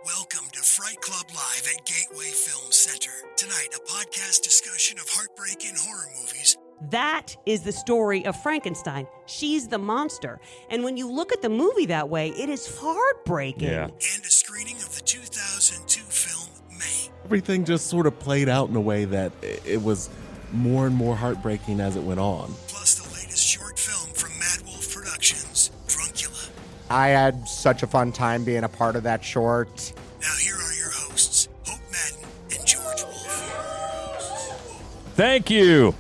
Welcome to Fright Club Live at Gateway Film Center. Tonight, a podcast discussion of heartbreak in horror movies. That is the story of Frankenstein. She's the monster. And when you look at the movie that way, it is heartbreaking. Yeah. And a screening of the 2002 film, May. Everything just sort of played out in a way that it was more and more heartbreaking as it went on. Plus the latest short film from Mad Wolf Productions, Druncula. I had such a fun time being a part of that short. Now here are your hosts, Hope Madden and George Wolf. Thank you.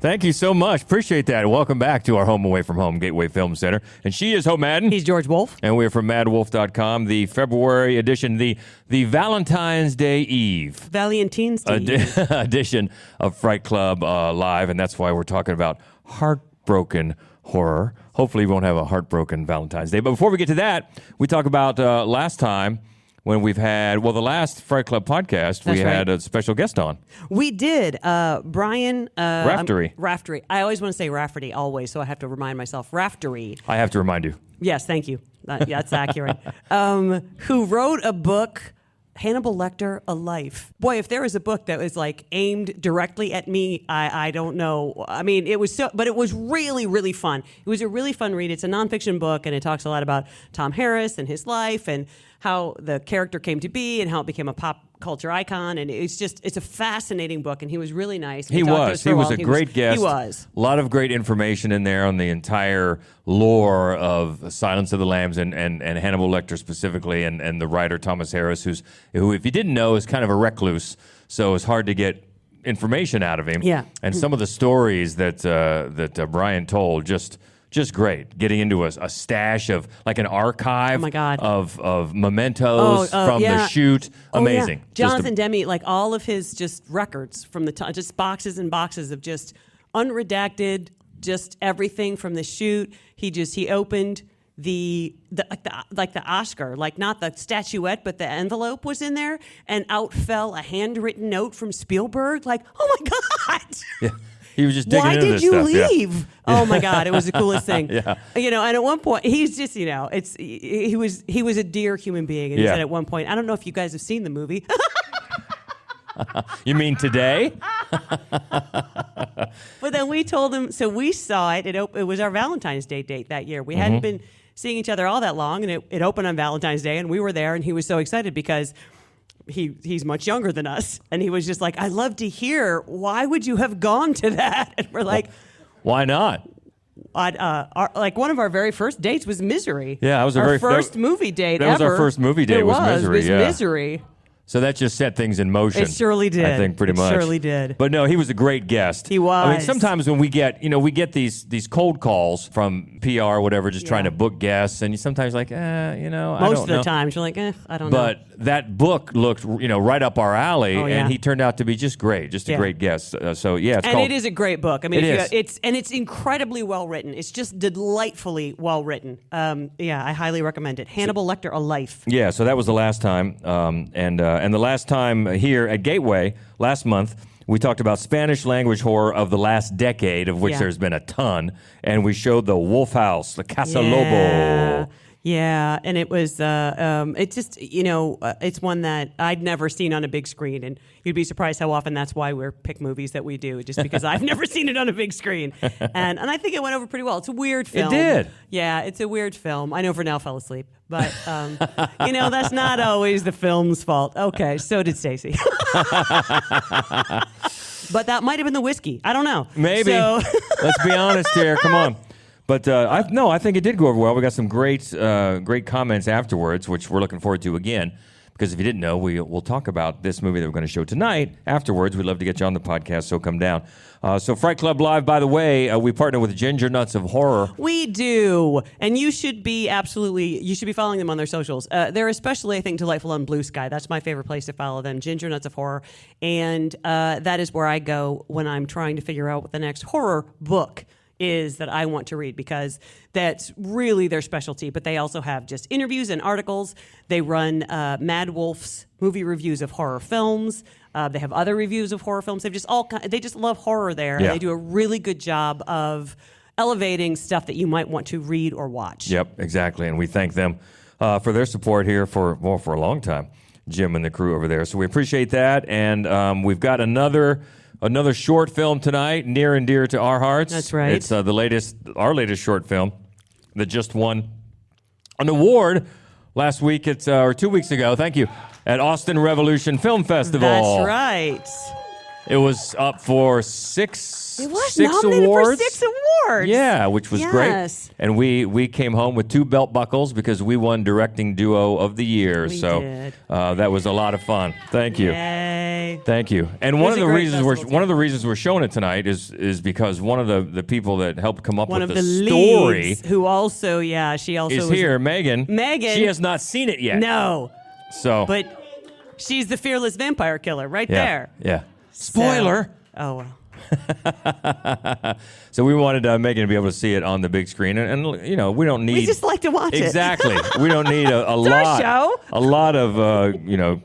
Thank you so much. Appreciate that. Welcome back to our home away from home, Gateway Film Center. And she is Hope Madden. He's George Wolf. And we're from madwolf.com, the February edition, the Valentine's Day Eve Valentine's Day. edition of Fright Club Live. And that's why we're talking about heartbroken horror. Hopefully we won't have a heartbroken Valentine's Day. But before we get to that, we talk about last time when we've had, the last Fright Club podcast, we had a special guest on. We did. Brian... Raftery. Raftery. I always want to say Raftery, always, so I have to remind myself. Raftery. I have to remind you. Yes, thank you. That's accurate. Who wrote a book, Hannibal Lecter, A Life. Boy, if there was a book that was like aimed directly at me, I don't know. I mean, it was but it was really, really fun. It was a really fun read. It's a nonfiction book, and it talks a lot about Tom Harris and his life and how the character came to be and how it became a pop culture icon. And it's a fascinating book, and he was really nice. He was a great guest. He was. A lot of great information in there on the entire lore of Silence of the Lambs and Hannibal Lecter specifically, and the writer Thomas Harris, who, if you didn't know, is kind of a recluse, so it's hard to get information out of him. Yeah. And some of the stories that Brian told, just great. Getting into a stash of, like an archive of mementos from the shoot. Amazing. Yeah. Jonathan Demme, like all of his just records from the time, just boxes and boxes of just unredacted, just everything from the shoot. He opened the Oscar, like not the statuette, but the envelope was in there, and out fell a handwritten note from Spielberg. Like, oh my God. Yeah. He was just digging Why into did this you stuff. leave? Yeah. Oh my God, it was the coolest thing. Yeah. And at one point, he's just, he was a dear human being. And he said at one point, I don't know if you guys have seen the movie. You mean today? But then we told him, so we saw it. It was our Valentine's Day date that year. We hadn't been seeing each other all that long, and it opened on Valentine's Day, and we were there, and he was so excited because he's much younger than us, and he was just like, I'd love to hear, why would you have gone to that? And we're like, why not? One of our very first dates was Misery. Yeah, it was our first movie date ever. That was our first movie date. Was Misery. It was Misery. So that just set things in motion. It surely did. I think pretty much. It surely did. But no, he was a great guest. He was. I mean, sometimes when we get these cold calls from PR or whatever, just trying to book guests, and you sometimes like, I don't know. Most of the times you're like, I don't know. But that book looked, right up our alley, yeah. and he turned out to be just great, a great guest. It's called. It is a great book. I mean, it's incredibly well written. It's just delightfully well written. I highly recommend it. Hannibal Lecter, A Life. Yeah, so that was the last time, and the last time here at Gateway last month, we talked about Spanish language horror of the last decade, of which there's been a ton, and we showed the Wolf House, the Casa Lobo. Yeah, and it was, it's just, it's one that I'd never seen on a big screen, and you'd be surprised how often that's why we pick movies that we do, just because I've never seen it on a big screen. And I think it went over pretty well. It's a weird film. It did. Yeah, it's a weird film. I know Vernell fell asleep, but, that's not always the film's fault. Okay, so did Stacy. But that might have been the whiskey. I don't know. Maybe. So Let's be honest here. Come on. But I think it did go over well. We got some great comments afterwards, which we're looking forward to again. Because if you didn't know, we'll talk about this movie that we're going to show tonight afterwards. We'd love to get you on the podcast, so come down. So Fright Club Live, by the way, we partner with Ginger Nuts of Horror. We do. And you should be following them on their socials. They're especially, I think, delightful on Blue Sky. That's my favorite place to follow them, Ginger Nuts of Horror. And that is where I go when I'm trying to figure out what the next horror book is that I want to read, because that's really their specialty. But they also have just interviews and articles. They run Mad Wolf's movie reviews of horror films. They have other reviews of horror films. They just love horror there. Yeah. And they do a really good job of elevating stuff that you might want to read or watch. Yep, exactly. And we thank them for their support here for a long time, Jim and the crew over there. So we appreciate that. And we've got another short film tonight, near and dear to our hearts. That's right. It's our latest short film that just won an award last week, or 2 weeks ago, thank you, at Austin Revolution Film Festival. That's right. It was up for six nominated awards. for 6 awards. Yeah, which was great. Yes. And we came home with 2 belt buckles because we won Directing Duo of the Year. We so did. That was a lot of fun. Thank you. Yay. Thank you. And It one was of a the great reasons festival, one of the reasons we're showing it tonight is because one of the people that helped come up One with of the the story leads who also, she also is was here, Megan. Megan. She has not seen it yet. No, So but she's the fearless vampire killer right yeah, there. Yeah. Spoiler. Oh, well. So we wanted Megan to be able to see it on the big screen, and we don't need. We just like to watch it. Exactly. We don't need a our lot, show. a lot of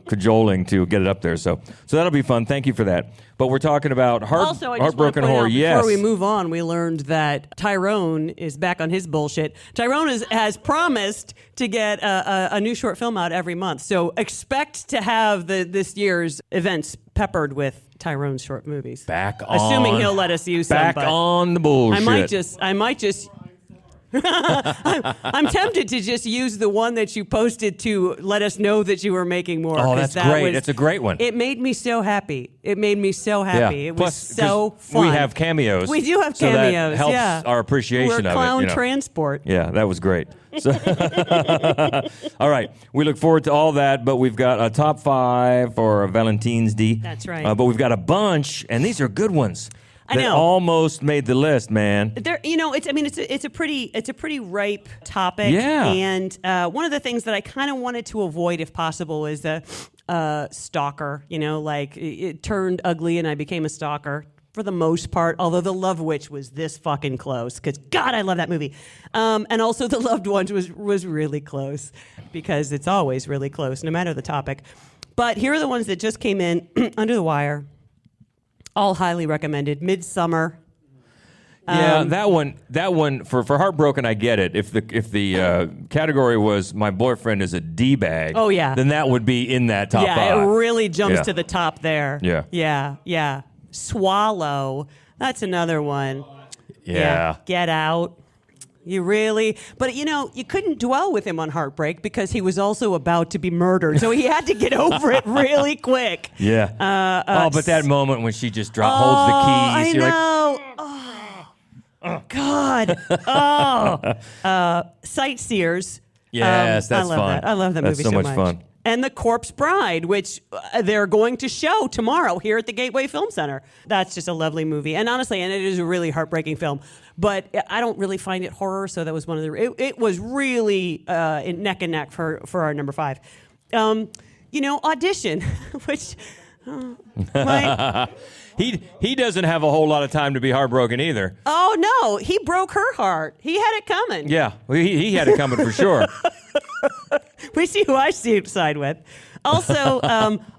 cajoling to get it up there. So that'll be fun. Thank you for that. But we're talking about Also, I just want to Heartbroken point Horror. out, Yes. before we move on, we learned that Tyrone is back on his bullshit. Tyrone has promised to get a new short film out every month. So expect to have this year's events peppered with Tyrone's short movies. Assuming he'll let us use back some. But on the bullshit. I might just. I'm tempted to just use the one that you posted to let us know that you were making more. Oh, that's great. That's a great one. It made me so happy. It was Plus, so 'cause fun. We have cameos. We do have so that cameos. helps yeah. our appreciation We're of it. clown transport. Yeah, that was great. So all right. We look forward to all that, but we've got a top 5 for Valentine's D. That's right. But we've got a bunch, and these are good ones. I that know. almost made the list, man. It's a pretty ripe topic. Yeah. And one of the things that I kind of wanted to avoid, if possible, is the stalker. It turned ugly, and I became a stalker for the most part. Although The Love Witch was this fucking close, because God, I love that movie. And also The Loved Ones was really close, because it's always really close, no matter the topic. But here are the ones that just came in under the wire. All highly recommended. Midsummer. Yeah, that one for Heartbroken, I get it. If the category was my boyfriend is a D-bag, Oh, yeah. then that would be in that top 5. Yeah, it really jumps Yeah. to the top there. Yeah. Swallow. That's another one. Yeah. Get Out. But you couldn't dwell with him on Heartbreak because he was also about to be murdered. So he had to get over it really quick. Yeah. But that moment when she just holds the keys, I you're know. God. Sightseers. Yes, that's I love fun. That. I love that That's movie so so much fun. And The Corpse Bride, which they're going to show tomorrow here at the Gateway Film Center. That's just a lovely movie. And honestly, it is a really heartbreaking film. But I don't really find it horror, so that was one of the... It was really neck and neck for our number 5. Audition, which... He doesn't have a whole lot of time to be heartbroken either. Oh, no. He broke her heart. He had it coming. Yeah, he had it coming for sure. We see who I side with. Also,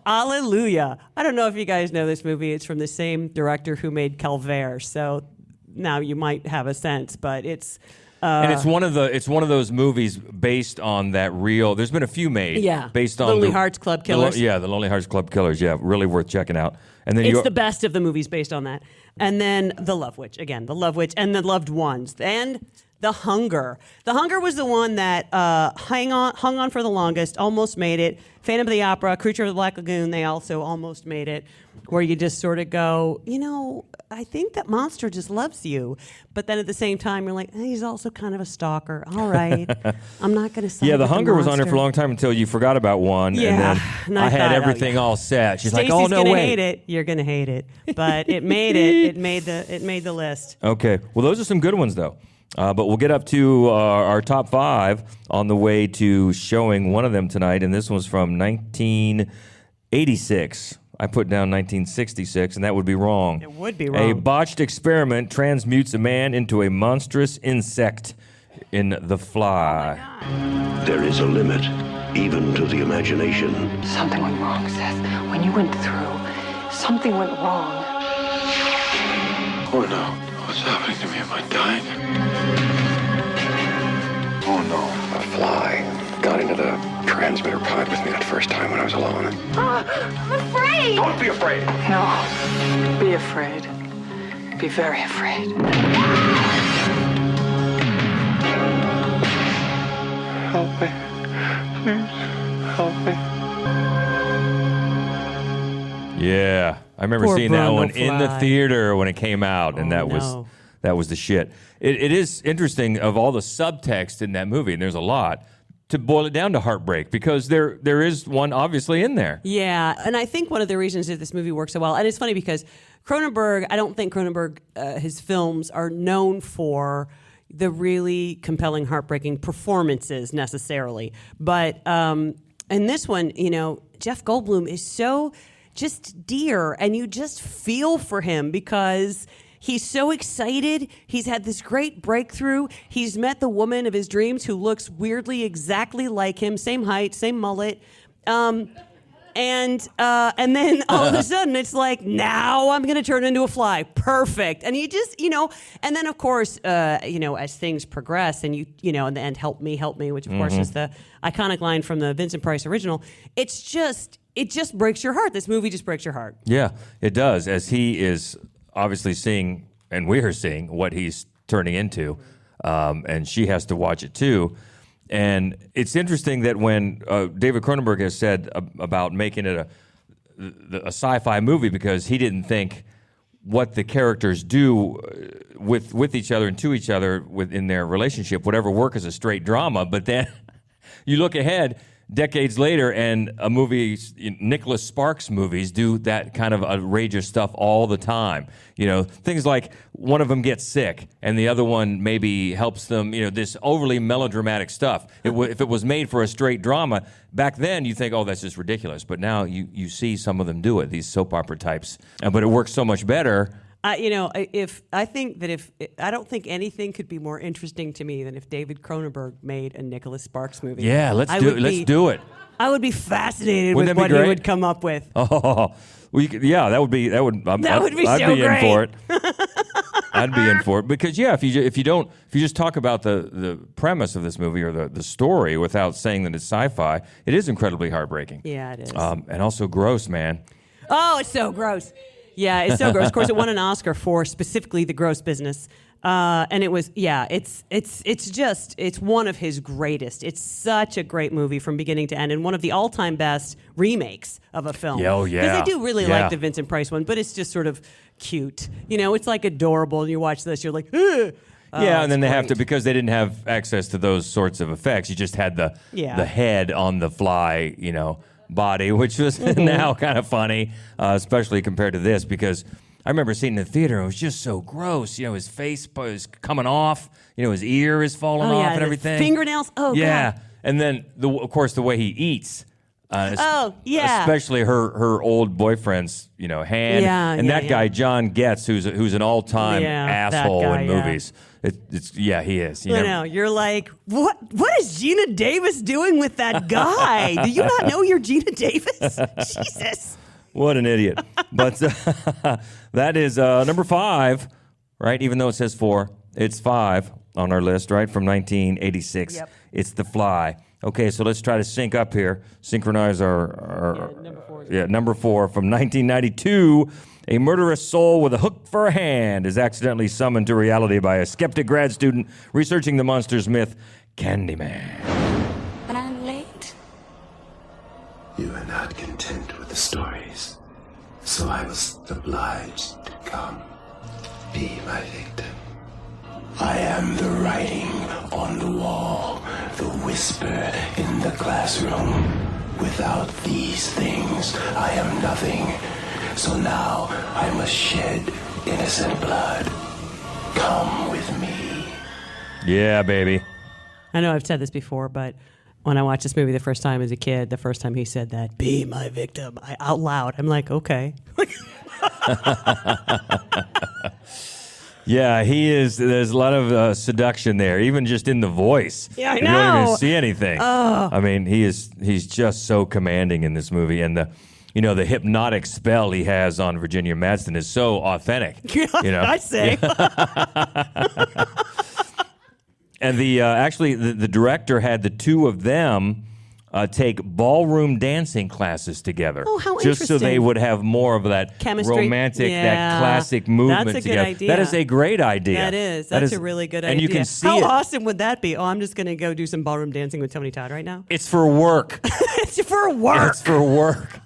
Alleluia. I don't know if you guys know this movie. It's from the same director who made Calvaire. So now you might have a sense, but it's... and it's one of those movies based on that real... There's been a few made. Yeah. Based on Lonely Hearts Club Killers. The Lonely Hearts Club Killers. Yeah, really worth checking out. And then It's the best of the movies based on that. And then The Love Witch. Again, The Love Witch and The Loved Ones. And The Hunger. The Hunger was the one that hung on for the longest, almost made it. Phantom of the Opera, Creature of the Black Lagoon, they also almost made it. Where you just sort of go, I think that monster just loves you. But then at the same time, you're like, he's also kind of a stalker. All right. I'm not going to say The Hunger was on there for a long time until you forgot about one. Yeah. And then I had everything all set. She's like, Stacey's oh, no, gonna wait. hate it. You're going to hate it. But it made it. It made the list. Okay. Well, those are some good ones, though. But we'll get up to our top 5 on the way to showing one of them tonight. And this one's from 1986. I put down 1966, and that would be wrong. It would be wrong. A botched experiment transmutes a man into a monstrous insect in The Fly. There is a limit, even to the imagination. Something went wrong, Seth. When you went through, something went wrong. Oh no, what's happening to me? Am I dying? Oh no, a fly got into the transmitter pod with me that first time when I was alone. I'm afraid. Don't be afraid. No. Be afraid. Be very afraid. Help me. Please, help me. Yeah, I remember Poor seeing that Bruno one in the Fly. theater when it came out, and that no. was the shit. It is interesting of all the subtext in that movie, and there's a lot, to boil it down to Heartbreak, because there is one obviously in there. Yeah, and I think one of the reasons that this movie works so well, and it's funny because Cronenberg, I don't think Cronenberg, his films are known for the really compelling, heartbreaking performances necessarily. But in this one, Jeff Goldblum is so just dear, and you just feel for him because he's so excited. He's had this great breakthrough. He's met the woman of his dreams who looks weirdly exactly like him, same height, same mullet. And then all of a sudden it's like, now I'm going to turn into a fly. Perfect. And you just, and then of course, as things progress and in the end, help me, which of course is the iconic line from the Vincent Price original. It just breaks your heart. This movie just breaks your heart. Yeah, it does, as he is obviously seeing, and we're seeing what he's turning into, and she has to watch it too. And it's interesting that when David Cronenberg has said about making it a sci-fi movie, because he didn't think what the characters do with each other and to each other within their relationship would ever work as a straight drama. But then you look ahead decades later, and a movie, Nicholas Sparks movies do that kind of outrageous stuff all the time. Things like one of them gets sick and the other one maybe helps them, this overly melodramatic stuff. If it was made for a straight drama, back then you think, oh, that's just ridiculous. But now you see some of them do it, these soap opera types. But it works so much better. I don't think anything could be more interesting to me than if David Cronenberg made a Nicholas Sparks movie. Yeah, let's do it. I would be fascinated Wouldn't with that be what he great? would come up with. Oh, that would be I'd so be in great. for it. I'd be in for it because if you just talk about the premise of this movie or the story without saying that it's sci-fi, it is incredibly heartbreaking. Yeah, it is. And also gross, man. Oh, it's so gross. Yeah, it's so gross. Of course, it won an Oscar for specifically the gross business. And it was, it's one of his greatest. It's such a great movie from beginning to end, and one of the all-time best remakes of a film. Yeah, oh, yeah. Because I do really Yeah. like the Vincent Price one, but it's just sort of cute. It's like adorable, and you watch this, you're like, ugh. Yeah, and then they have great. to, because they didn't have access to those sorts of effects, you just had the head on the fly, body, which was now kind of funny, especially compared to this, because I remember seeing it in the theater, and it was just so gross. His face was coming off, his ear is falling off and the everything. fingernails, yeah. God. And then, of course, the way he eats. Especially her old boyfriend's, hand. And that guy, John Getz, who's an all-time asshole that guy, in movies. He is. I know. You're like, what is Gina Davis doing with that guy? Do you not know you're Gina Davis? Jesus. What an idiot. But that is number 5, right? Even though it says 4, it's 5 on our list, right? From 1986. Yep. It's The Fly. Okay, so let's try to sync up here. Synchronize our number 4. number 4 from 1992. A murderous soul with a hook for a hand is accidentally summoned to reality by a skeptic grad student researching the monster's myth, Candyman. But I'm late. You are not content with the stories, so I was obliged to come. Be my victim. I am the writing on the wall, the whisper in the classroom. Without these things, I am nothing. So now I must shed innocent blood. Come with me. Yeah, baby. I know I've said this before, but when I watched this movie the first time as a kid, the first time he said that, be my victim, out loud, I'm like, okay. Yeah, he is. There's a lot of seduction there, even just in the voice. Yeah, I You don't even know. see anything. I mean, he's just so commanding in this movie, and the hypnotic spell he has on Virginia Madsen is so authentic. I say. And actually the director had the two of them take ballroom dancing classes together. Oh, how just so they interesting. would have more of that Chemistry. romantic, Yeah. that classic movement That's a good together. idea. That is a great idea. That is. That's a really good idea. And you can see How it. awesome would that be? Oh, I'm just going to go do some ballroom dancing with Tony Todd right now. It's for work. It's for work. It's for work.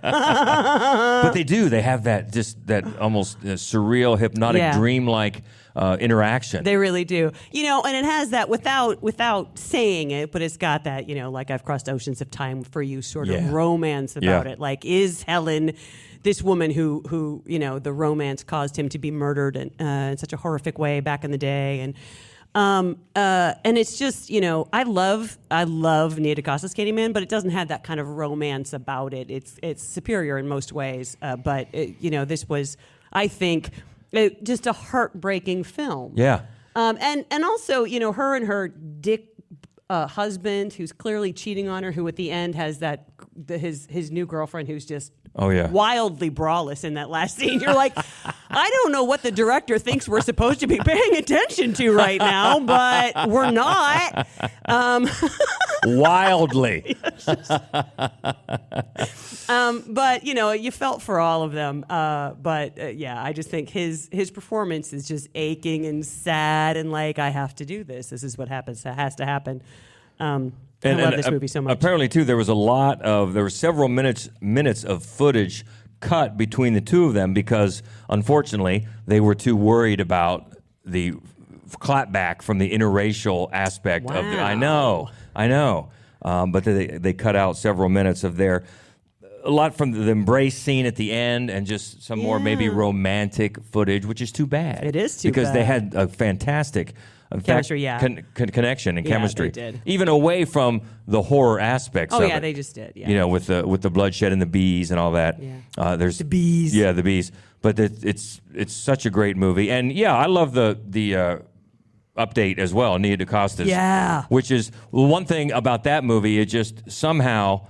But they do. They have that almost surreal, hypnotic, dreamlike interaction. They really do. And it has that without saying it, but it's got that, like I've crossed oceans of time for you sort of romance about it. Like, is Helen this woman who the romance caused him to be murdered in such a horrific way back in the day? And it's just, I love Nia DaCosta's Candyman, but it doesn't have that kind of romance about it. It's superior in most ways. But this was, I think, just a heartbreaking film. Yeah. And also, her and her dick husband, who's clearly cheating on her, who at the end has his new girlfriend who's just wildly braless in that last scene. You're like, I don't know what the director thinks we're supposed to be paying attention to right now, but we're not. Wildly. But you felt for all of them. I just think his performance is just aching and sad, and like, I have to do this. This is what happens. It has to happen. I love this movie so much. Apparently, too, there were several minutes of footage cut between the two of them because, unfortunately, they were too worried about the clapback from the interracial aspect of it. I know. But they cut out several minutes of their, a lot from the embrace scene at the end and just some more maybe romantic footage, which is too bad. It is too because bad. they had a fantastic chemistry, connection and chemistry. They did. Even away from the horror aspects of it. They just did. Yeah. With the bloodshed and the bees and all that. Yeah. There's the bees. Yeah, the bees. But it's such a great movie. And I love the update as well, Nia DaCosta's. Yeah. Which is one thing about that movie, it just somehow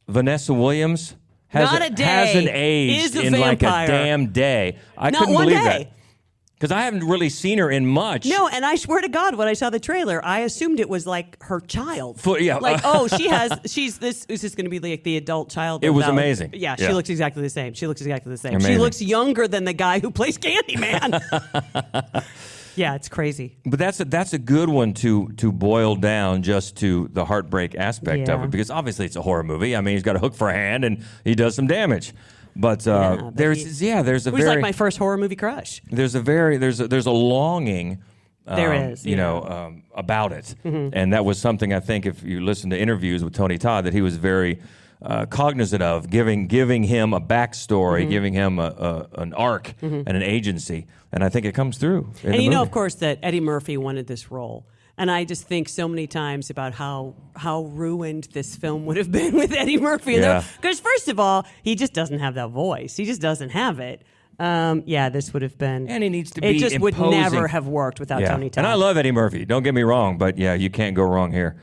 Vanessa Williams hasn't aged in like a damn day. I Not couldn't one believe day. that. Because I haven't really seen her in much. No, and I swear to God, when I saw the trailer, I assumed it was like her child. Like, this is going to be like the adult child. It was amazing. Yeah, she looks exactly the same. She Amazing. She looks younger than the guy who plays Candyman. Yeah, it's crazy. But that's a good one to boil down just to the heartbreak aspect of it, because obviously it's a horror movie. I mean, he's got a hook for a hand and he does some damage. But there's a very like my first horror movie crush. There's a longing. There is, about it, and that was something I think if you listen to interviews with Tony Todd that he was very cognizant of, giving him a backstory, giving him an arc and an agency, and I think it comes through. And you know, of course, that Eddie Murphy wanted this role. And I just think so many times about how ruined this film would have been with Eddie Murphy. Yeah. Because first of all, he just doesn't have that voice. He just doesn't have it. This would have been... And he needs to be It just imposing. would never have worked without Tony Todd. And I love Eddie Murphy. Don't get me wrong, but you can't go wrong here.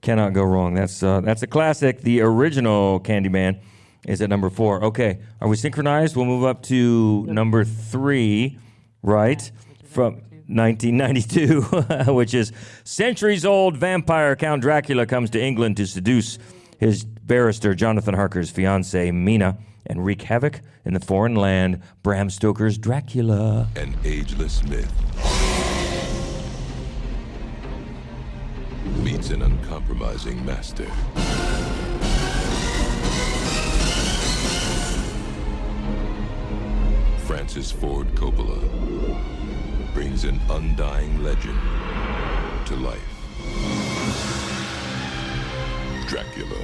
Cannot go wrong. That's a classic. The original Candyman is at number 4. Okay, are we synchronized? We'll move up to number 3, right? From 1992, which is centuries-old vampire Count Dracula comes to England to seduce his barrister Jonathan Harker's fiancée Mina and wreak havoc in the foreign land. Bram Stoker's Dracula. An ageless myth meets an uncompromising master. Francis Ford Coppola brings an undying legend to life. Dracula.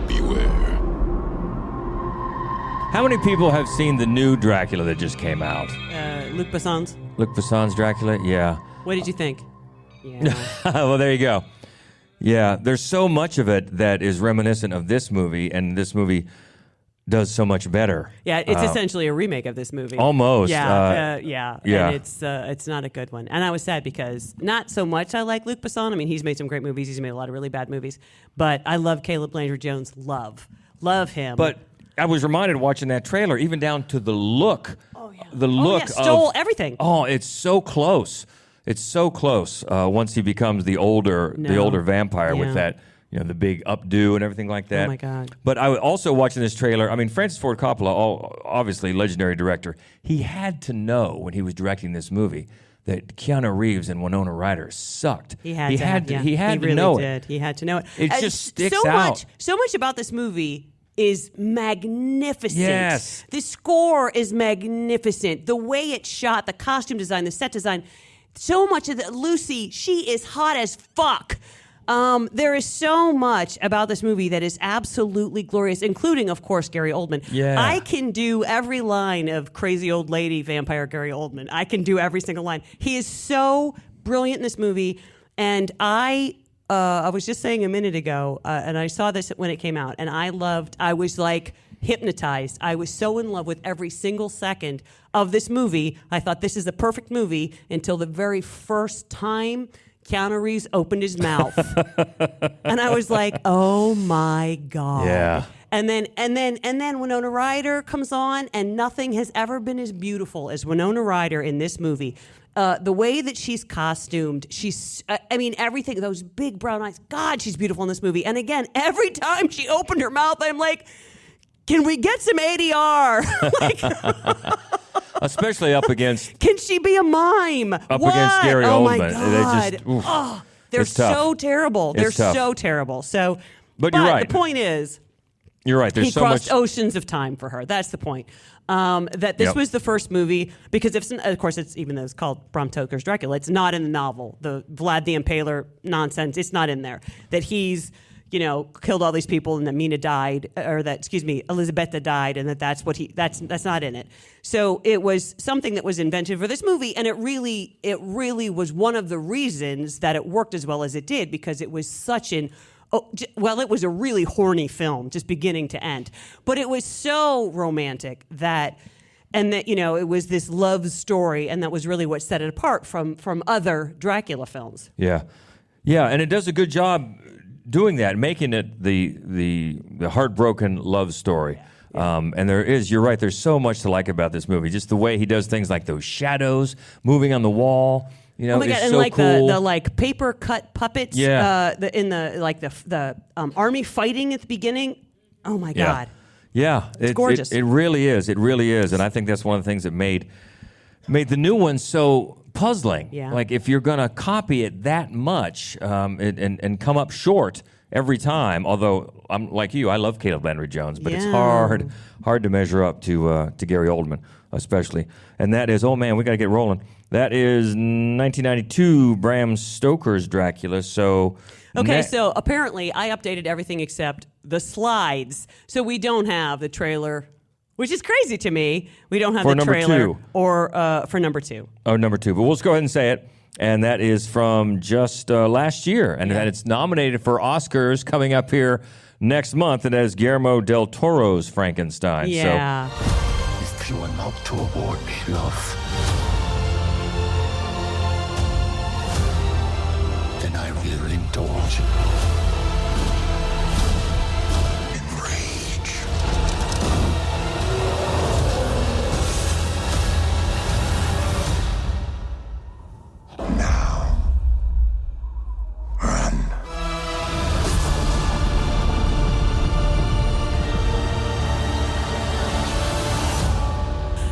Beware. How many people have seen the new Dracula that just came out? Luc Besson's. Luc Besson's Dracula? Yeah. What did you think? Yeah. Well, there you go. Yeah, there's so much of it that is reminiscent of this movie, and this movie does so much better. Yeah, it's essentially a remake of this movie. Almost. Yeah. Yeah. And it's not a good one. And I was sad because not so much I like Luc Besson. I mean, he's made some great movies. He's made a lot of really bad movies. But I love Caleb Landry-Jones' Love. Love him. But I was reminded watching that trailer, even down to the look. Oh, yeah. The look stole of everything. Oh, it's so close. It's so close. Once he becomes the older vampire with that, the big updo and everything like that. Oh my God! But I was also watching this trailer. I mean, Francis Ford Coppola, obviously legendary director. He had to know when he was directing this movie that Keanu Reeves and Winona Ryder sucked. He had to really know it. He had to know it. It just sticks out. So much about this movie is magnificent. Yes. The score is magnificent. The way it's shot, the costume design, the set design. So much of Lucy, she is hot as fuck. There is so much about this movie that is absolutely glorious, including, of course, Gary Oldman. Yeah. I can do every line of crazy old lady vampire Gary Oldman. I can do every single line. He is so brilliant in this movie. And I was just saying a minute ago, and I saw this when it came out, and I was like hypnotized. I was so in love with every single second of this movie. I thought this is the perfect movie until the very first time Keanu Reeves opened his mouth. And I was like, oh my God. Yeah. And then Winona Ryder comes on, and nothing has ever been as beautiful as Winona Ryder in this movie. The way that she's costumed, everything, those big brown eyes. God, she's beautiful in this movie. And again, every time she opened her mouth, I'm like, can we get some ADR? Especially up against... Can she be a mime? Against Gary Oldman. Oh, my God. They're so terrible. They're so terrible. So, but you're right. The point is... You're right. There's he so crossed much... oceans of time for her. That's the point. That this was the first movie, because of course, it's, even though it's called Bram Stoker's Dracula, it's not in the novel. The Vlad the Impaler nonsense, it's not in there. That he's, killed all these people, and that Mina died, or that, Elizabetta died, and that's not in it. So it was something that was invented for this movie, and it really was one of the reasons that it worked as well as it did, because it was such an... it was a really horny film, just beginning to end. But it was so romantic that it was this love story, and that was really what set it apart from other Dracula films. Yeah. Yeah, and it does a good job doing that, making it the heartbroken love story. Yeah. And you're right, there's so much to like about this movie. Just the way he does things like those shadows moving on the wall. Oh my God! And so like cool. the paper cut puppets. Yeah. The army fighting at the beginning. Oh my God. Yeah. It's gorgeous. It really is. It really is. And I think that's one of the things that made the new one so puzzling. Yeah. Like, if you're gonna copy it that much and come up short every time. Although I'm like you, I love Caleb Landry Jones, but it's hard to measure up to Gary Oldman, especially. And that is, oh man, we got to get rolling. That is 1992 Bram Stoker's Dracula. So so apparently I updated everything except the slides. So we don't have the trailer, which is crazy to me. We don't have for the trailer two. or for number 2. Oh, number 2. But we'll just go ahead and say it. And that is from just last year. And that it's nominated for Oscars coming up here next month. And that is Guillermo del Toro's Frankenstein. Yeah. So, if you are not to award me love, then I will indulge in rage. Now, run.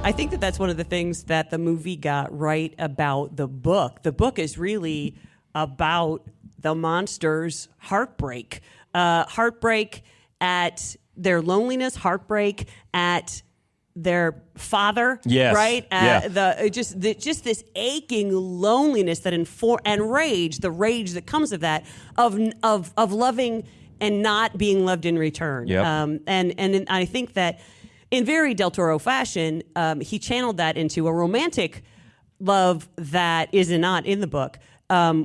I think that's one of the things that the movie got right about the book. The book is really about the monster's heartbreak. Heartbreak at their loneliness, heartbreak at their father, yes. right? Yeah. Just this aching loneliness that and rage, the rage that comes of that, of loving and not being loved in return. Yep. And I think that in very Del Toro fashion, he channeled that into a romantic love that is not in the book,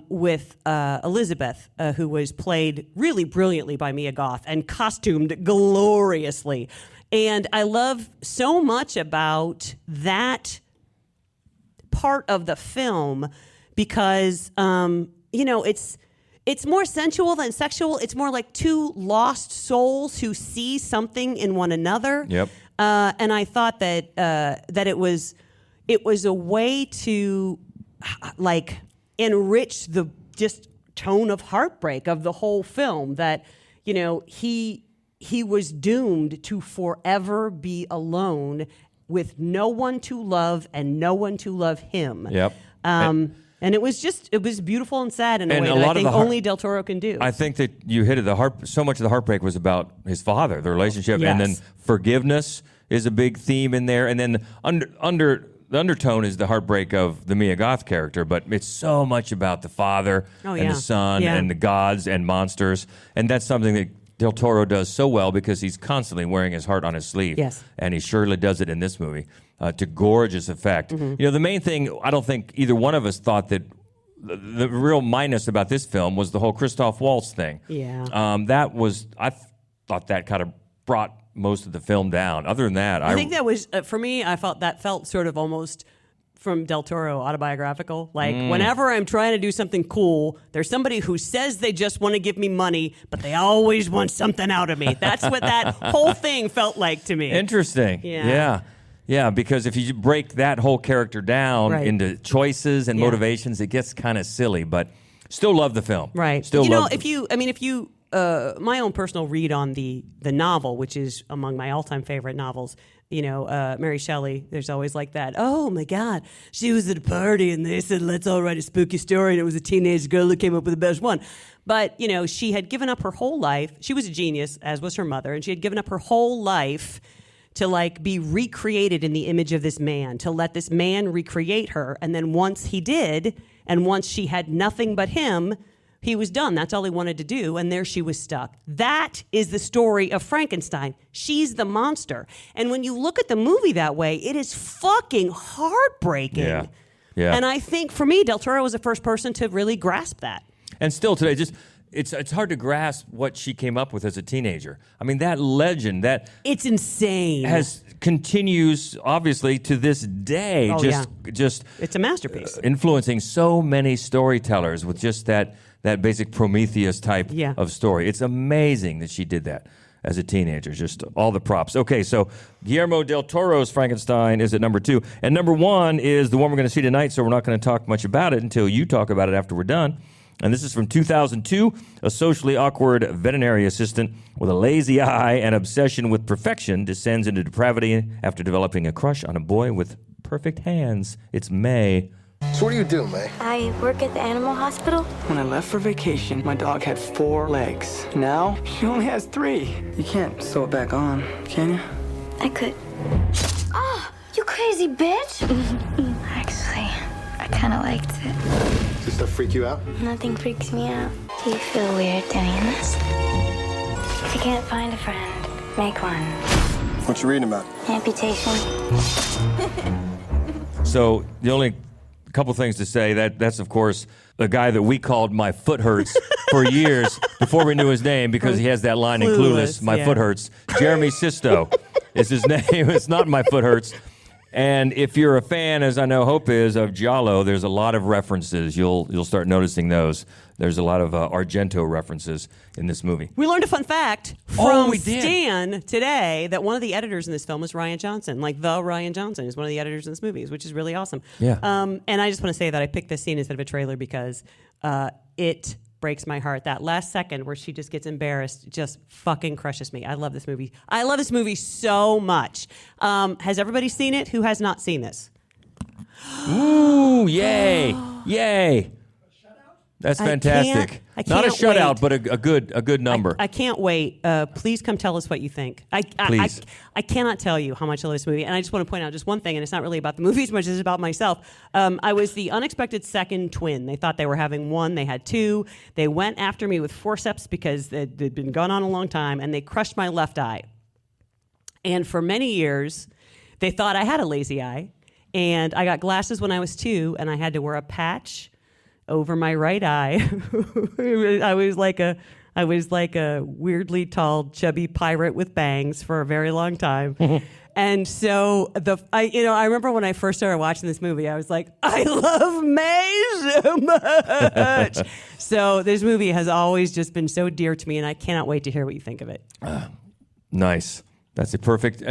with Elizabeth, who was played really brilliantly by Mia Goth and costumed gloriously. And I love so much about that part of the film because, it's It's more sensual than sexual. It's more like two lost souls who see something in one another. Yep. And I thought that that it was a way to like enrich the just tone of heartbreak of the whole film. That he was doomed to forever be alone with no one to love and no one to love him. Yep. And it was beautiful and sad in a And way a that lot I of think the heart- only Del Toro can do. I think that you hit it. So much of the heartbreak was about his father, the relationship, and then Yes. forgiveness is a big theme in there. And then the undertone is the heartbreak of the Mia Goth character, but it's so much about the father and the son and the gods and monsters. And that's something that Del Toro does so well because he's constantly wearing his heart on his sleeve. Yes. And he surely does it in this movie to gorgeous effect. Mm-hmm. The main thing, I don't think either one of us thought that the real minus about this film was the whole Christoph Waltz thing. Yeah. I thought that kind of brought most of the film down. Other than that, I think that was, for me, I felt sort of almost from Del Toro autobiographical. Like, whenever I'm trying to do something cool, there's somebody who says they just want to give me money, but they always want something out of me. That's what that whole thing felt like to me. Interesting. Yeah, because if you break that whole character down into choices and motivations, it gets kind of silly, but still love the film. Right. Still love if you my own personal read on the novel, which is among my all-time favorite novels, Mary Shelley, there's always like that, oh my God, she was at a party and they said, let's all write a spooky story, and it was a teenage girl who came up with the best one. But, she had given up her whole life. She was a genius, as was her mother, and she had given up her whole life to like be recreated in the image of this man, to let this man recreate her. And then once he did, and once she had nothing but him, he was done. That's all he wanted to do. And there she was stuck. That is the story of Frankenstein. She's the monster. And when you look at the movie that way, it is fucking heartbreaking. Yeah. And I think for me, Del Toro was the first person to really grasp that. And still today, it's hard to grasp what she came up with as a teenager. I mean, that legend, it's insane. Continues obviously to this day. Just it's a masterpiece. Influencing so many storytellers with just that basic Prometheus type of story. It's amazing that she did that as a teenager. Just all the props. Okay, so Guillermo del Toro's Frankenstein is at number 2, and number 1 is the one we're going to see tonight. So we're not going to talk much about it until you talk about it after we're done. And this is from 2002. A socially awkward veterinary assistant with a lazy eye and obsession with perfection descends into depravity after developing a crush on a boy with perfect hands. It's May. So what do you do, May? I work at the animal hospital. When I left for vacation, my dog had 4 legs. Now, she only has 3. You can't sew it back on, can you? I could. Oh, you crazy bitch! Actually, I kind of liked it. Does this stuff freak you out? Nothing freaks me out. Do you feel weird doing this? If you can't find a friend, make one. What you reading about? Amputation. So the only couple things to say, that's of course the guy that we called My Foot Hurts for years before we knew his name, because he has that line in Clueless, My Foot Hurts. Jeremy Sisto is his name. It's not My Foot Hurts. And if you're a fan, as I know Hope is, of Giallo, there's a lot of references. You'll start noticing those. There's a lot of Argento references in this movie. We learned a fun fact from Stan today that one of the editors in this film is Ryan Johnson. Like, the Ryan Johnson is one of the editors in this movie, which is really awesome. Yeah. And I just want to say that I picked this scene instead of a trailer because it breaks my heart. That last second where she just gets embarrassed just fucking crushes me. I love this movie. I love this movie so much. Has everybody seen it? Who has not seen this? Ooh, yay. Yay. That's fantastic. Not a shutout, but a good number. I can't wait. Please come tell us what you think. Please. I cannot tell you how much I love this movie. And I just want to point out just one thing, and it's not really about the movie as much as it's about myself. I was the unexpected second twin. They thought they were having one. They had 2. They went after me with forceps because they'd been gone on a long time, and they crushed my left eye. And for many years, they thought I had a lazy eye. And I got glasses when I was 2, and I had to wear a patch over my right eye. I I was like a weirdly tall, chubby pirate with bangs for a very long time. And so I remember when I first started watching this movie, I was like, I love May so much. So this movie has always just been so dear to me, and I cannot wait to hear what you think of it. Nice. That's a perfect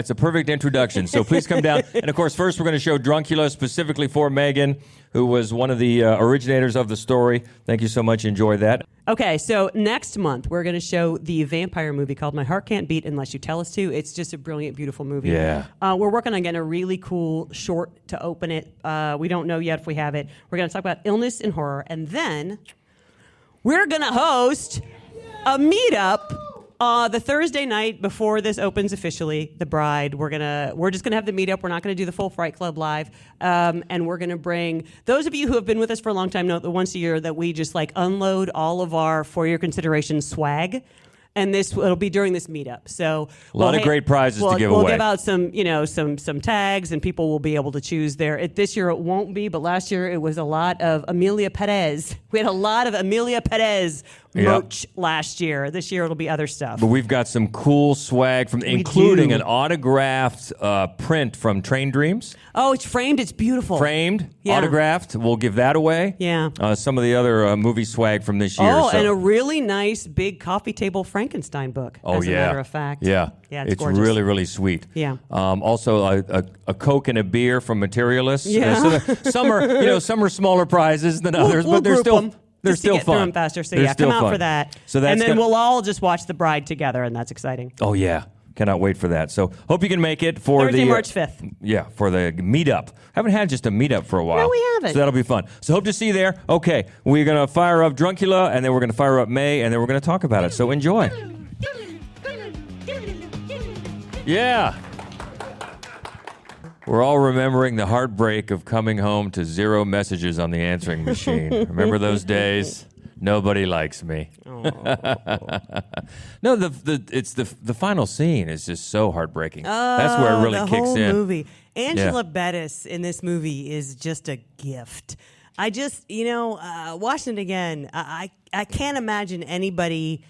introduction. So please come down. And of course, first we're going to show Druncula specifically for Megan, who was one of the originators of the story. Thank you so much. Enjoy that. Okay, so next month we're going to show the vampire movie called My Heart Can't Beat Unless You Tell Us To. It's just a brilliant, beautiful movie. Yeah. We're working on getting a really cool short to open it. We don't know yet if we have it. We're going to talk about illness and horror, and then we're going to host a meetup the Thursday night before this opens officially, The Bride. We're just gonna have the meetup. We're not gonna do the full Fright Club live, and we're gonna bring those of you who have been with us for a long time know that once a year that we just like unload all of our for your consideration swag. And it'll be during this meetup. So a lot of great prizes to give away. We'll give out some tags, and people will be able to choose there. This year it won't be, but last year it was a lot of Amelia Perez. We had a lot of Amelia Perez merch last year. This year it'll be other stuff. But we've got some cool swag including an autographed print from Train Dreams. Oh, it's framed. It's beautiful. Framed, autographed. We'll give that away. Yeah. Some of the other movie swag from this year. Oh, and a really nice big coffee table Frankenstein book. Oh, as a matter of fact. Yeah. Yeah, it's gorgeous. Really, really sweet. Yeah. Also, a Coke and a beer from Materialists. Yeah. Some are smaller prizes than others, but they're still. They're just still to get fun. through them faster. So they're come out fun. for that. So that's and then we'll all just watch The Bride together, and that's exciting. Oh yeah, cannot wait for that. So hope you can make it for Thursday, March 5th. Yeah, for the meetup. Haven't had just a meetup for a while. No, we haven't. So that'll be fun. So hope to see you there. Okay, we're gonna fire up Druncula, and then we're gonna fire up May, and then we're gonna talk about it. So enjoy. Yeah. We're all remembering the heartbreak of coming home to 0 messages on the answering machine. Remember those days? Nobody likes me. No, the final scene is just so heartbreaking. That's where it really kicks whole in. Movie. Angela Bettis in this movie is just a gift. I just, watching it again, I can't imagine anybody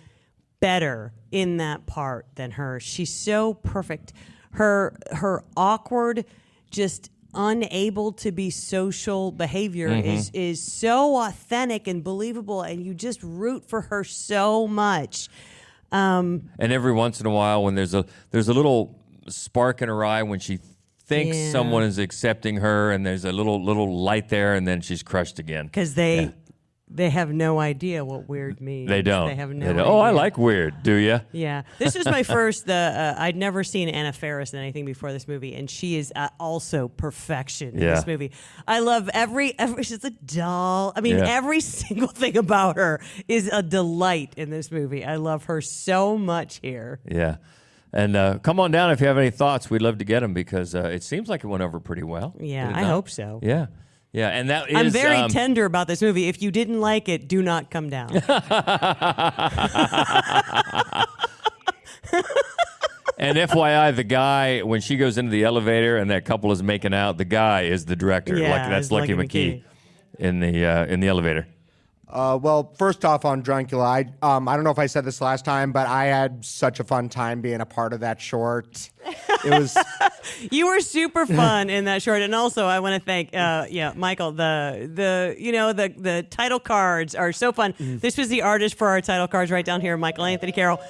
better in that part than her. She's so perfect. Her awkward, just unable to be social behavior is so authentic and believable, and you just root for her so much. And every once in a while, when there's a little spark in her eye when she thinks someone is accepting her, and there's a little light there, and then she's crushed again. Because they have no idea what weird means. They don't. They have no idea. Oh, I like weird. Do you? Yeah. This is my first. I'd never seen Anna Faris in anything before this movie, and she is also perfection in this movie. I love every. She's a doll. I mean, every single thing about her is a delight in this movie. I love her so much here. Yeah. And come on down if you have any thoughts. We'd love to get them because it seems like it went over pretty well. Yeah, I hope so. Yeah. Yeah, and that is... I'm very tender about this movie. If you didn't like it, do not come down. And FYI, the guy, when she goes into the elevator and that couple is making out, the guy is the director. Yeah, that's Lucky McKee in the elevator. Well, first off on Druncula, I don't know if I said this last time, but I had such a fun time being a part of that short. It was... You were super fun in that short, and also I want to thank, Michael. The title cards are so fun. This was the artist for our title cards right down here, Michael Anthony Carroll.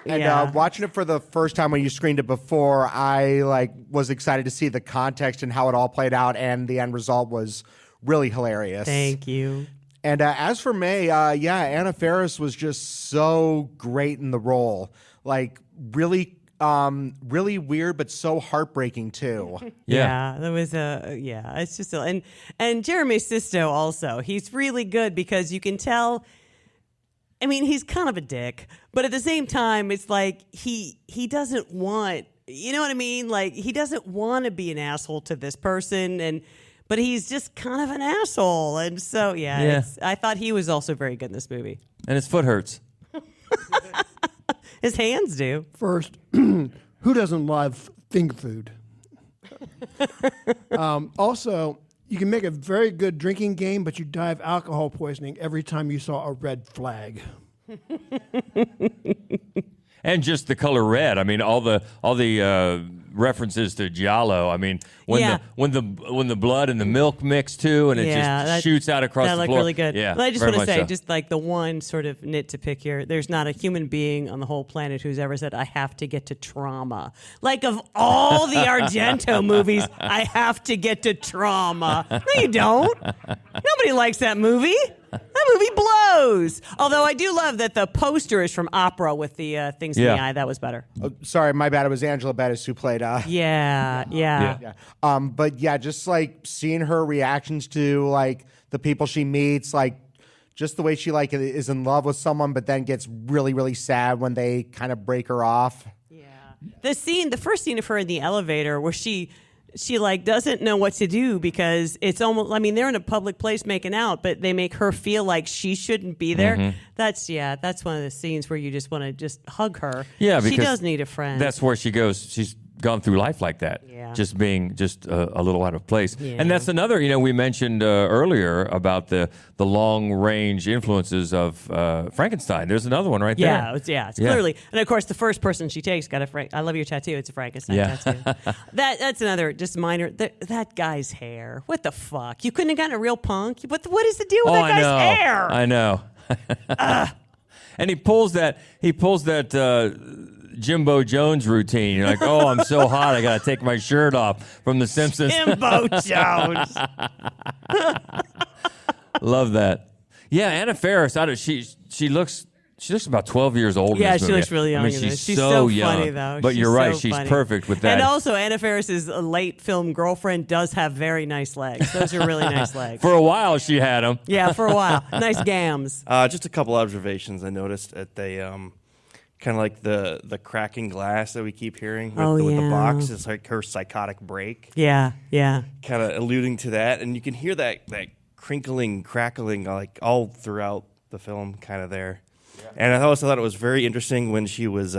And watching it for the first time when you screened it before, I was excited to see the context and how it all played out, and the end result was really hilarious. Thank you. And as for May, Anna Faris was just so great in the role. Really weird, but so heartbreaking too. Yeah, there was it's just and Jeremy Sisto also. He's really good because you can tell. I mean, he's kind of a dick, but at the same time, it's like he doesn't want. You know what I mean? Like he doesn't want to be an asshole to this person, but he's just kind of an asshole, and so I thought he was also very good in this movie. And his foot hurts. His hands do. First, who doesn't love finger food? Also, you can make a very good drinking game, but you die of alcohol poisoning every time you saw a red flag. And just the color red. I mean, all the references to Giallo. I mean, when the blood and the milk mix too, and it just shoots out across the floor. That looked really good. Yeah, but I just want to say, so. just like the one sort of nit to pick here, there's not a human being on the whole planet who's ever said, "I have to get to trauma." Like of all the Argento movies, I have to get to trauma. No, you don't. Nobody likes that movie. That movie blows. Although I do love that the poster is from Opera with the things in the eye. That was better. Oh, sorry, my bad. It was Angela Bettis who played. Yeah. But yeah, just like seeing her reactions to like the people she meets, like just the way she like is in love with someone, but then gets really, really sad when they kind of break her off. Yeah. The first scene of her in the elevator where she like doesn't know what to do because it's almost, I mean, they're in a public place making out, but they make her feel like she shouldn't be there. Mm-hmm. That's one of the scenes where you just want to just hug her. Yeah, because she does need a friend. That's where she goes. She's gone through life like that, just being just a little out of place. Yeah. And that's another, we mentioned earlier about the long range influences of Frankenstein. There's another one right there. It's clearly, and of course the first person she takes got I love your tattoo. It's a Frankenstein tattoo. That's another just minor. That guy's hair. What the fuck? You couldn't have gotten a real punk. What is the deal with that guy's hair? I know. And he pulls that. Jimbo Jones routine. You're like, oh, I'm so hot, I got to take my shirt off from The Simpsons. Jimbo Jones. Love that. Yeah, Anna Faris, she looks about 12 years old. Yeah, in this she movie. looks really young. I mean, she's so young. Funny, though. But you're right, she's funny. perfect with that. And also, Anna Faris's late film girlfriend does have very nice legs. Those are really nice legs. For a while, she had them. Yeah, for a while. Nice gams. Just a couple observations I noticed at the kind of like the cracking glass that we keep hearing with the box. It's like her psychotic break. Yeah. Kind of alluding to that. And you can hear that crinkling, crackling like all throughout the film kind of there. Yeah. And I also thought it was very interesting when she was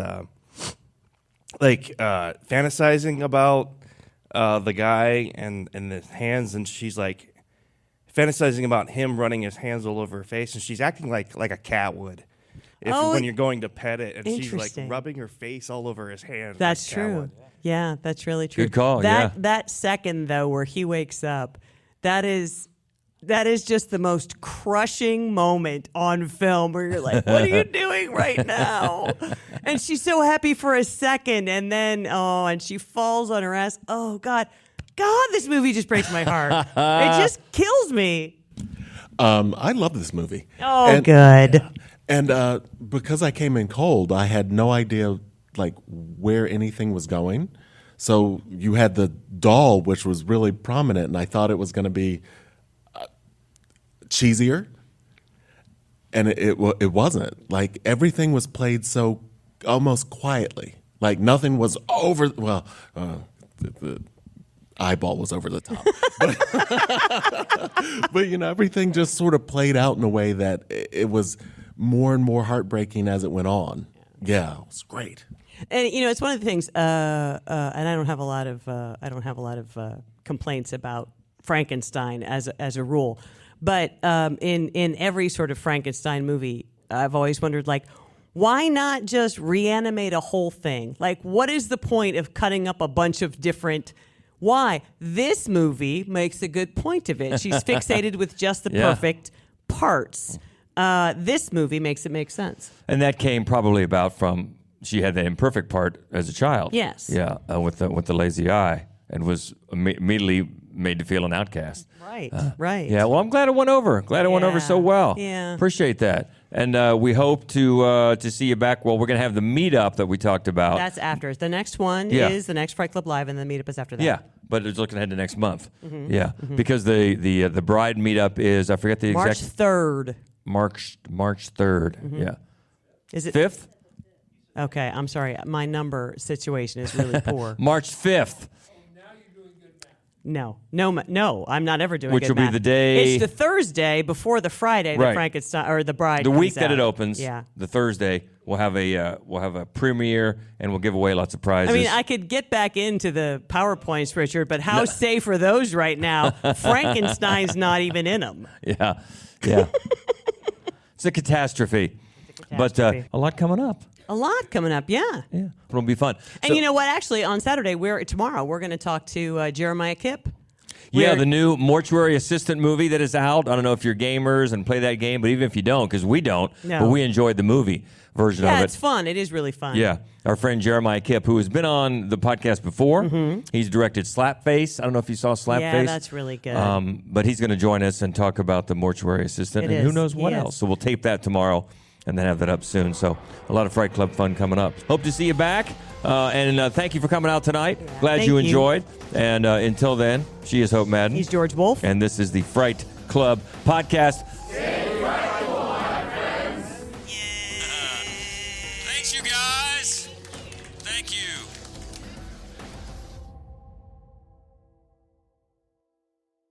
fantasizing about the guy and the hands, and she's like fantasizing about him running his hands all over her face, and she's acting like a cat would. When you're going to pet it, and she's like rubbing her face all over his hands. That's true. Yeah, that's really true. Good call. That second though, where he wakes up, that is just the most crushing moment on film, where you're like, "What are you doing right now?" And she's so happy for a second, and then and she falls on her ass. Oh God, this movie just breaks my heart. It just kills me. I love this movie. Oh, good. And because I came in cold, I had no idea like where anything was going. So you had the doll, which was really prominent, and I thought it was going to be cheesier, and it wasn't. Like everything was played so almost quietly. Like nothing was over. Well, the eyeball was over the top, but everything just sort of played out in a way that it was more and more heartbreaking as it went on. Yeah, it was great. And it's one of the things, and I don't have a lot of complaints about Frankenstein as a rule, but in every sort of Frankenstein movie, I've always wondered, like, why not just reanimate a whole thing? Like, what is the point of cutting up a bunch of different? Why? This movie makes a good point of it. She's fixated with just the perfect parts. This movie makes it make sense. And that came probably about from she had the imperfect part as a child. Yes. Yeah, with the lazy eye, and was immediately made to feel an outcast. Right. Right. Yeah. Well, I'm glad it went over. Glad it went over so well. Yeah. Appreciate that. And we hope to see you back. Well, we're going to have the meetup that we talked about. That's after. The next one is the next Fright Club Live, and the meetup is after that. Yeah. But it's looking ahead to next month. Mm-hmm. Yeah. Mm-hmm. Because the bride meetup is, I forget the exact. March 3rd. March 3rd. Mm-hmm. Yeah. Is it 5th? Okay, I'm sorry. My number situation is really poor. March 5th. No, I'm not ever doing Which good will math. be the day. It's the Thursday before the Friday that Frankenstein or the bride. The week comes that out. it opens. Yeah. The Thursday we'll have a premiere, and we'll give away lots of prizes. I mean, I could get back into the PowerPoints, Richard, but how safe are those right now? Frankenstein's not even in them. Yeah. It's a catastrophe. But a lot coming up. A lot coming up, yeah. Yeah, it'll be fun. And you know what? Actually, on Saturday, tomorrow we're going to talk to Jeremiah Kipp. Yeah, the new Mortuary Assistant movie that is out. I don't know if you're gamers and play that game, but even if you don't, because we don't, but we enjoyed the movie version of it. Yeah, it's fun. It is really fun. Yeah. Our friend Jeremiah Kipp, who has been on the podcast before, he's directed Slapface. I don't know if you saw Slapface. Yeah, that's really good. But he's going to join us and talk about the Mortuary Assistant and who knows what else. So we'll tape that tomorrow and then have that up soon. So a lot of Fright Club fun coming up. Hope to see you back. And thank you for coming out tonight. Glad you enjoyed. And until then, she is Hope Madden. He's George Wolf. And this is the Fright Club Podcast. Thanks, you guys. Thank you.